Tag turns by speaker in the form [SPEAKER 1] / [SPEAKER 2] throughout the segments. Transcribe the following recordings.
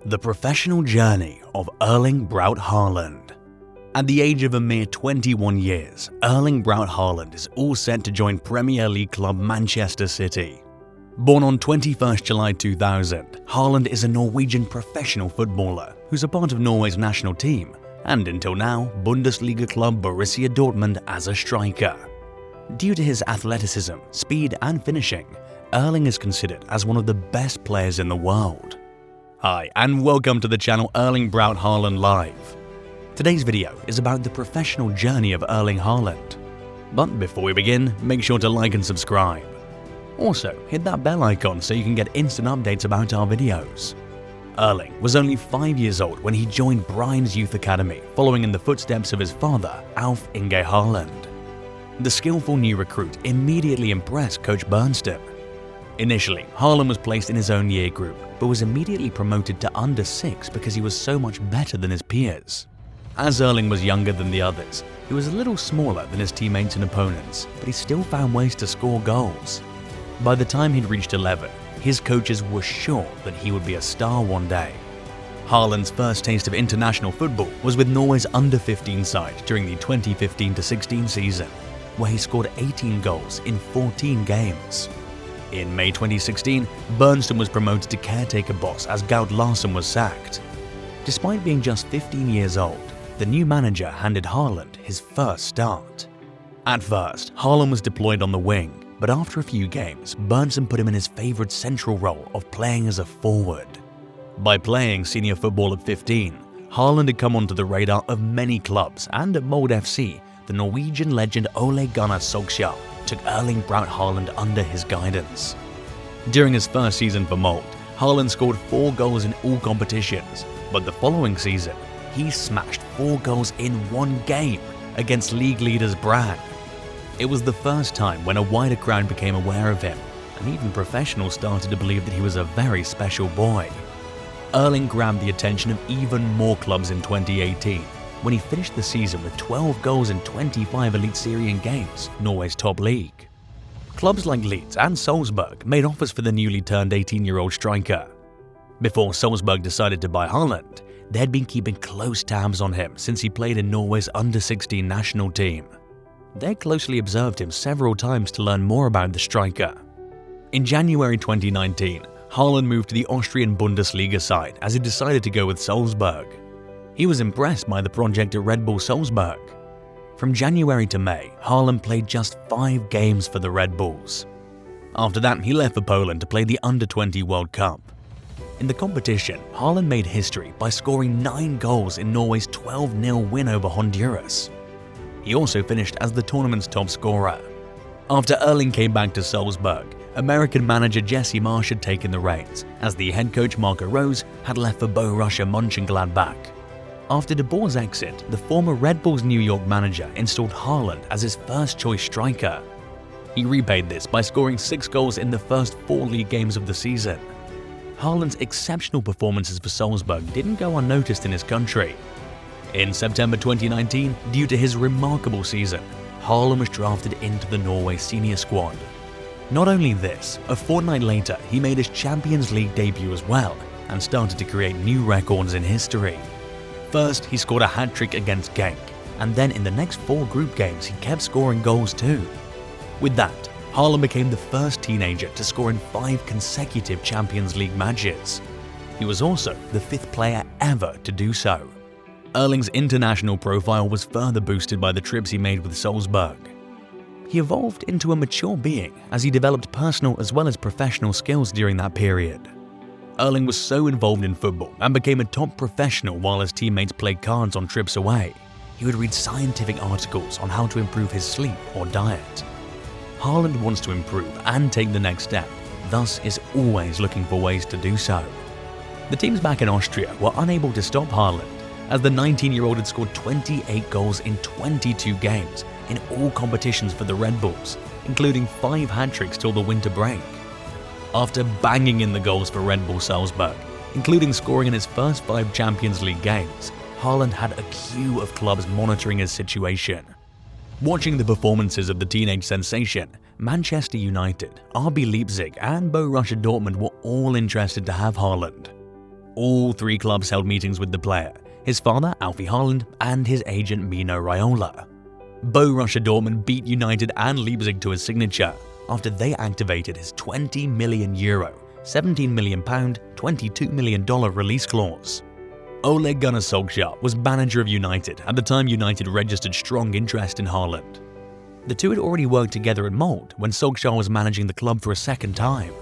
[SPEAKER 1] The professional journey of Erling Braut Haaland. At the age of a mere 21 years, Erling Braut Haaland is all set to join Premier League club Manchester City. Born on 21st July 2000, Haaland is a Norwegian professional footballer who's a part of Norway's national team and until now Bundesliga club Borussia Dortmund as a striker. Due to his athleticism, speed and finishing, Erling is considered as one of the best players in the world. Hi and welcome to the channel Erling Braut Haaland Live. Today's video is about the professional journey of Erling Haaland. But before we begin, make sure to like and subscribe. Also, hit that bell icon so you can get instant updates about our videos. Erling was only 5 years old when he joined Bryne's youth academy, following in the footsteps of his father, Alf Inge Haaland. The skillful new recruit immediately impressed coach Bernstein. Initially, Haaland was placed in his own year group, but was immediately promoted to under 6 because he was so much better than his peers. As Erling was younger than the others, he was a little smaller than his teammates and opponents, but he still found ways to score goals. By the time he'd reached 11, his coaches were sure that he would be a star one day. Haaland's first taste of international football was with Norway's under-15 side during the 2015-16 season, where he scored 18 goals in 14 games. In May 2016, Bernstein was promoted to caretaker boss as Gaut Larsson was sacked. Despite being just 15 years old, the new manager handed Haaland his first start. At first, Haaland was deployed on the wing, but after a few games, Bernstein put him in his favourite central role of playing as a forward. By playing senior football at 15, Haaland had come onto the radar of many clubs, and at Molde FC, the Norwegian legend Ole Gunnar Solskjaer took Erling Braut Haaland under his guidance. During his first season for Molde, Haaland scored 4 goals in all competitions, but the following season, he smashed 4 goals in one game against league leaders Bryne. It was the first time when a wider crowd became aware of him, and even professionals started to believe that he was a very special boy. Erling grabbed the attention of even more clubs in 2018, when he finished the season with 12 goals in 25 Elite Serien games, Norway's top league. Clubs like Leeds and Salzburg made offers for the newly turned 18-year-old striker. Before Salzburg decided to buy Haaland, they had been keeping close tabs on him since he played in Norway's under-16 national team. They closely observed him several times to learn more about the striker. In January 2019, Haaland moved to the Austrian Bundesliga side as he decided to go with Salzburg. He was impressed by the project at Red Bull Salzburg. From January to May, Haaland played just 5 games for the Red Bulls. After that, he left for Poland to play the Under-20 World Cup. In the competition, Haaland made history by scoring 9 goals in Norway's 12-0 win over Honduras. He also finished as the tournament's top scorer. After Erling came back to Salzburg, American manager Jesse Marsch had taken the reins, as the head coach Marco Rose had left for Borussia Mönchengladbach. After De Boer's exit, the former Red Bulls New York manager installed Haaland as his first-choice striker. He repaid this by scoring 6 goals in the first 4 league games of the season. Haaland's exceptional performances for Salzburg didn't go unnoticed in his country. In September 2019, due to his remarkable season, Haaland was drafted into the Norway senior squad. Not only this, a fortnight later he made his Champions League debut as well and started to create new records in history. First, he scored a hat-trick against Genk, and then in the next 4 group games he kept scoring goals too. With that, Haaland became the first teenager to score in 5 consecutive Champions League matches. He was also the 5th player ever to do so. Erling's international profile was further boosted by the trips he made with Salzburg. He evolved into a mature being as he developed personal as well as professional skills during that period. Erling was so involved in football and became a top professional while his teammates played cards on trips away. He would read scientific articles on how to improve his sleep or diet. Haaland wants to improve and take the next step, thus is always looking for ways to do so. The teams back in Austria were unable to stop Haaland, as the 19-year-old had scored 28 goals in 22 games in all competitions for the Red Bulls, including 5 hat-tricks till the winter break. After banging in the goals for Red Bull Salzburg, including scoring in his first 5 Champions League games, Haaland had a queue of clubs monitoring his situation. Watching the performances of the teenage sensation, Manchester United, RB Leipzig and Borussia Dortmund were all interested to have Haaland. All three clubs held meetings with the player, his father Alfie Haaland and his agent Mino Raiola. Borussia Dortmund beat United and Leipzig to his signature after they activated his €20 million, £17 million, $22 million release clause. Ole Gunnar Solskjaer was manager of United at the time United registered strong interest in Haaland. The two had already worked together at Molde when Solskjaer was managing the club for a second time.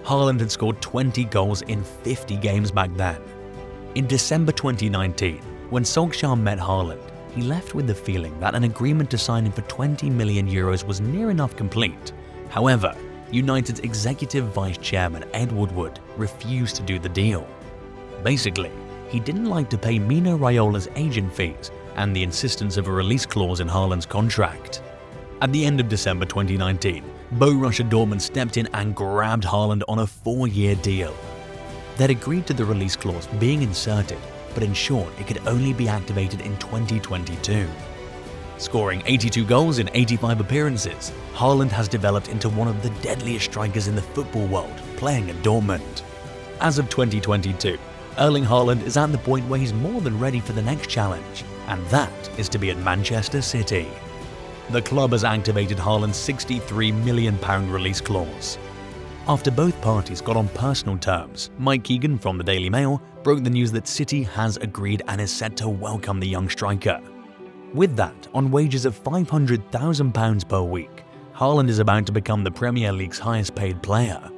[SPEAKER 1] Haaland had scored 20 goals in 50 games back then. In December 2019, when Solskjaer met Haaland, he left with the feeling that an agreement to sign him for €20 million was near enough complete. However, United's executive vice chairman Ed Woodward refused to do the deal. Basically, he didn't like to pay Mino Raiola's agent fees and the insistence of a release clause in Haaland's contract. At the end of December 2019, Borussia Dortmund stepped in and grabbed Haaland on a 4-year deal. They'd agreed to the release clause being inserted, but ensured it could only be activated in 2022. Scoring 82 goals in 85 appearances, Haaland has developed into one of the deadliest strikers in the football world, playing at Dortmund. As of 2022, Erling Haaland is at the point where he's more than ready for the next challenge, and that is to be at Manchester City. The club has activated Haaland's £63 million release clause. After both parties got on personal terms, Mike Keegan from the Daily Mail broke the news that City has agreed and is set to welcome the young striker. With that, on wages of £500,000 per week, Haaland is about to become the Premier League's highest paid player.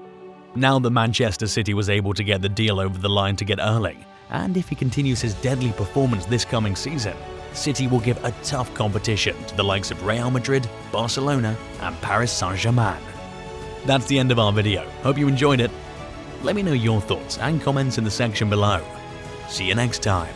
[SPEAKER 1] Now that Manchester City was able to get the deal over the line to get Erling, and if he continues his deadly performance this coming season, City will give a tough competition to the likes of Real Madrid, Barcelona and Paris Saint-Germain. That's the end of our video. Hope you enjoyed it. Let me know your thoughts and comments in the section below. See you next time.